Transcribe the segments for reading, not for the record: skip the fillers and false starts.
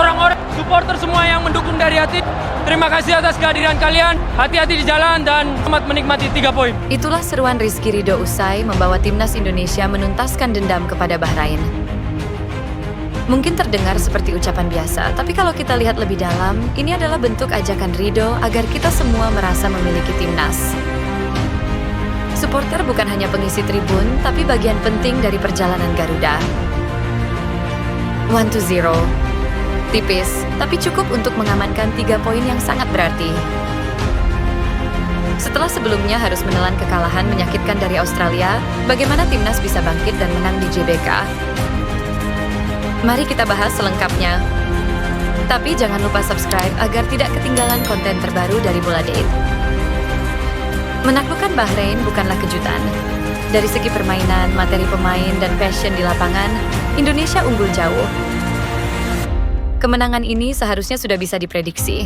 orang-orang supporter semua yang mendukung dari hati. Terima kasih atas kehadiran kalian. Hati-hati di jalan dan selamat menikmati 3 poin. Itulah seruan Rizky Ridho usai membawa timnas Indonesia menuntaskan dendam kepada Bahrain. Mungkin terdengar seperti ucapan biasa, tapi kalau kita lihat lebih dalam, ini adalah bentuk ajakan Ridho agar kita semua merasa memiliki timnas. Supporter bukan hanya pengisi tribun, tapi bagian penting dari perjalanan Garuda. 1-0. Tipis, tapi cukup untuk mengamankan 3 poin yang sangat berarti. Setelah sebelumnya harus menelan kekalahan menyakitkan dari Australia, bagaimana timnas bisa bangkit dan menang di JBK? Mari kita bahas selengkapnya. Tapi jangan lupa subscribe agar tidak ketinggalan konten terbaru dari Bola Date. Menaklukkan Bahrain bukanlah kejutan. Dari segi permainan, materi pemain, dan passion di lapangan, Indonesia unggul jauh. Kemenangan ini seharusnya sudah bisa diprediksi.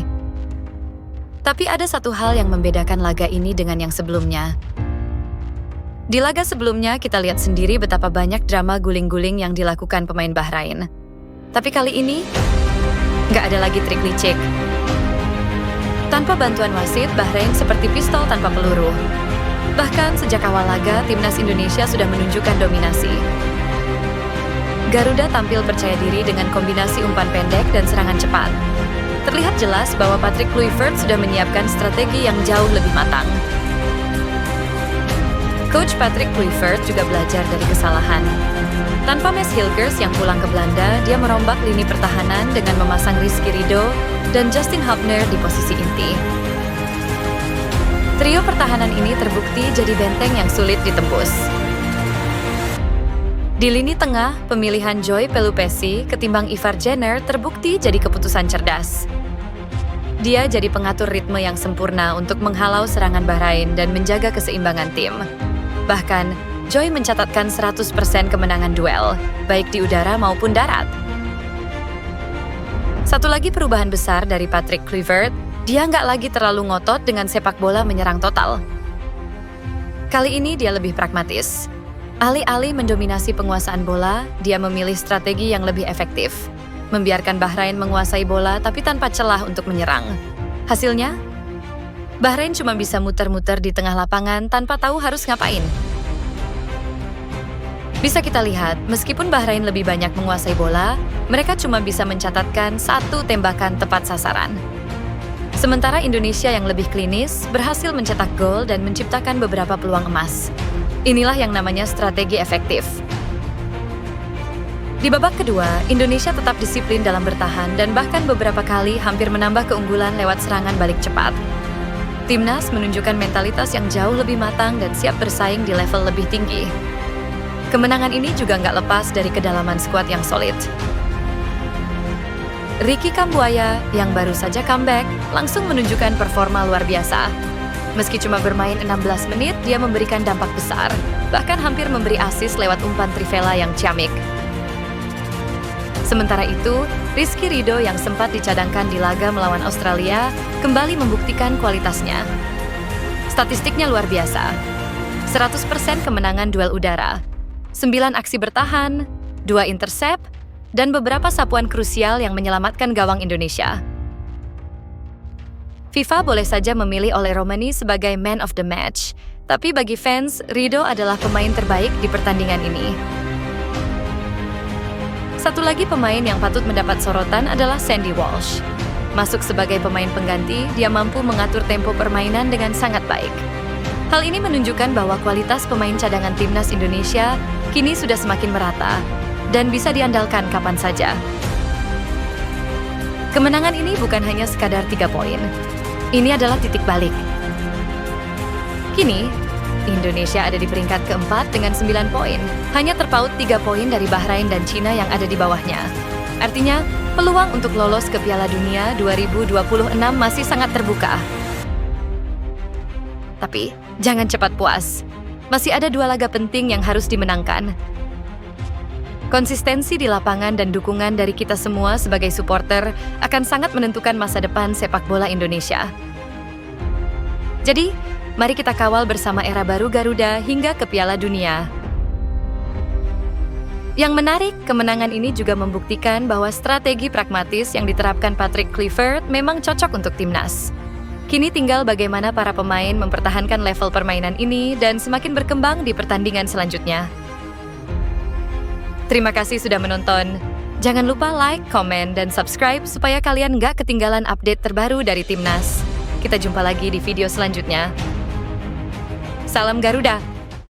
Tapi ada satu hal yang membedakan laga ini dengan yang sebelumnya. Di laga sebelumnya, kita lihat sendiri betapa banyak drama guling-guling yang dilakukan pemain Bahrain. Tapi kali ini, nggak ada lagi trik licik. Tanpa bantuan wasit, Bahrain seperti pistol tanpa peluru. Bahkan sejak awal laga, timnas Indonesia sudah menunjukkan dominasi. Garuda tampil percaya diri dengan kombinasi umpan pendek dan serangan cepat. Terlihat jelas bahwa Patrick Kluivert sudah menyiapkan strategi yang jauh lebih matang. Coach Patrick Kluivert juga belajar dari kesalahan. Tanpa Mes Hilgers yang pulang ke Belanda, dia merombak lini pertahanan dengan memasang Rizky Ridho dan Justin Hubner di posisi inti. Trio pertahanan ini terbukti jadi benteng yang sulit ditembus. Di lini tengah, pemilihan Joy Pelupesi ketimbang Ivar Jenner terbukti jadi keputusan cerdas. Dia jadi pengatur ritme yang sempurna untuk menghalau serangan Bahrain dan menjaga keseimbangan tim. Bahkan, Joy mencatatkan 100% kemenangan duel, baik di udara maupun darat. Satu lagi perubahan besar dari Patrick Kluivert, dia nggak lagi terlalu ngotot dengan sepak bola menyerang total. Kali ini dia lebih pragmatis. Alih-alih mendominasi penguasaan bola, dia memilih strategi yang lebih efektif. Membiarkan Bahrain menguasai bola tapi tanpa celah untuk menyerang. Hasilnya, Bahrain cuma bisa muter-muter di tengah lapangan tanpa tahu harus ngapain. Bisa kita lihat, meskipun Bahrain lebih banyak menguasai bola, mereka cuma bisa mencatatkan 1 tembakan tepat sasaran. Sementara Indonesia yang lebih klinis, berhasil mencetak gol dan menciptakan beberapa peluang emas. Inilah yang namanya strategi efektif. Di babak kedua, Indonesia tetap disiplin dalam bertahan dan bahkan beberapa kali hampir menambah keunggulan lewat serangan balik cepat. Timnas menunjukkan mentalitas yang jauh lebih matang dan siap bersaing di level lebih tinggi. Kemenangan ini juga nggak lepas dari kedalaman skuad yang solid. Ricky Kambuaya yang baru saja comeback langsung menunjukkan performa luar biasa. Meski cuma bermain 16 menit, dia memberikan dampak besar, bahkan hampir memberi assist lewat umpan Trivela yang ciamik. Sementara itu, Rizky Ridho yang sempat dicadangkan di laga melawan Australia kembali membuktikan kualitasnya. Statistiknya luar biasa. 100% kemenangan duel udara, 9 aksi bertahan, 2 intercept, dan beberapa sapuan krusial yang menyelamatkan gawang Indonesia. FIFA boleh saja memilih Ole Romani sebagai man of the match, tapi bagi fans, Ridho adalah pemain terbaik di pertandingan ini. Satu lagi pemain yang patut mendapat sorotan adalah Sandy Walsh. Masuk sebagai pemain pengganti, dia mampu mengatur tempo permainan dengan sangat baik. Hal ini menunjukkan bahwa kualitas pemain cadangan timnas Indonesia kini sudah semakin merata dan bisa diandalkan kapan saja. Kemenangan ini bukan hanya sekadar 3 poin. Ini adalah titik balik. Kini, Indonesia ada di peringkat keempat dengan 9 poin, hanya terpaut 3 poin dari Bahrain dan Cina yang ada di bawahnya. Artinya, peluang untuk lolos ke Piala Dunia 2026 masih sangat terbuka. Tapi, jangan cepat puas. Masih ada 2 laga penting yang harus dimenangkan. Konsistensi di lapangan dan dukungan dari kita semua sebagai supporter akan sangat menentukan masa depan sepak bola Indonesia. Jadi, mari kita kawal bersama era baru Garuda hingga ke Piala Dunia. Yang menarik, kemenangan ini juga membuktikan bahwa strategi pragmatis yang diterapkan Patrick Kluivert memang cocok untuk timnas. Kini tinggal bagaimana para pemain mempertahankan level permainan ini dan semakin berkembang di pertandingan selanjutnya. Terima kasih sudah menonton. Jangan lupa like, komen, dan subscribe supaya kalian nggak ketinggalan update terbaru dari timnas. Kita jumpa lagi di video selanjutnya. Salam Garuda!